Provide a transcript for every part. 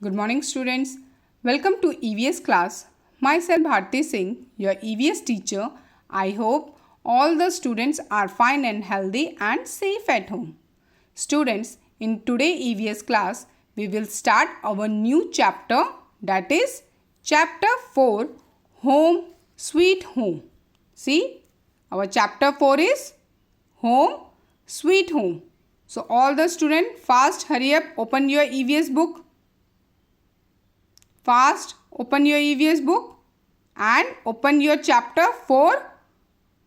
Good morning students. Welcome to EVS class. Myself Bharti Singh, your EVS teacher. I hope all the students are fine and healthy and safe at home. Students, in today EVS class, we will start our new chapter, that is chapter 4, Home Sweet Home. See, our chapter 4 is Home Sweet Home. So all the students, fast hurry up, open your EVS book. Fast open your EVS book and open your chapter 4.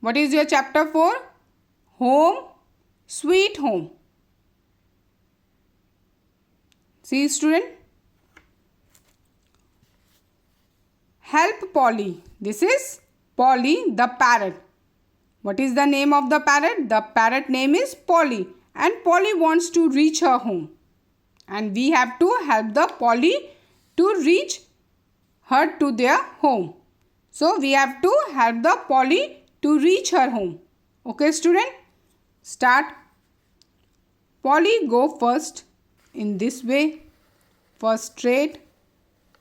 What is your chapter 4? Home Sweet Home. See student. Help Polly. This is Polly the parrot. What is the name of the parrot? The parrot name is Polly, and Polly wants to reach her home. And we have to help the Polly to reach her to their home. So we have to help the Polly to reach her home. Okay student? Start. Polly go first in this way. First straight,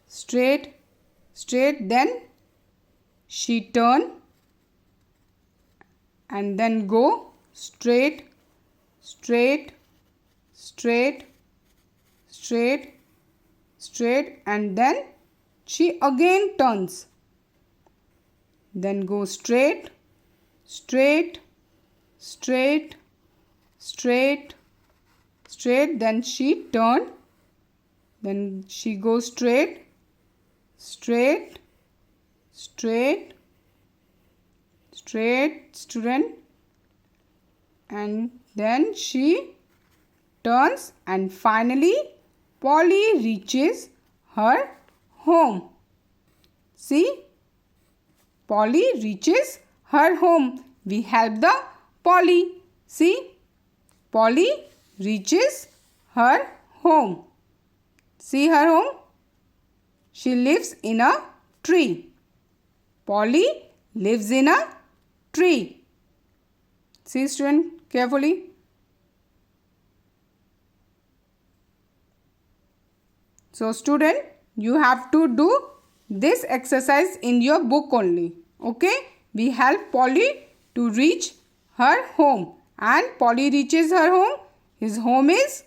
straight, straight. Then she turn and then go straight, straight, straight, straight, straight, and then she again turns. Then go straight, straight, straight, straight, straight. Then she turn. Then she goes straight, straight, straight, straight, student. And then she turns and finally Polly reaches her home. See, Polly reaches her home. We help the Polly. See, Polly reaches her home. See her home? She lives in a tree. Polly lives in a tree. See student, carefully. So student, you have to do this exercise in your book only. Okay? We help Polly to reach her home. And Polly reaches her home. His home is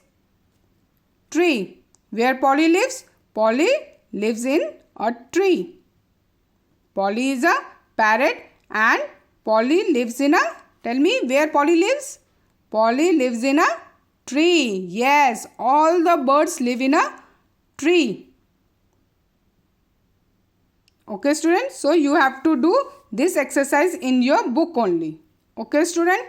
tree. Where Polly lives? Polly lives in a tree. Polly is a parrot and Polly lives in a, tell me where Polly lives? Polly lives in a tree. Yes, all the birds live in a tree. Okay students, so you have to do this exercise in your book only. Okay student.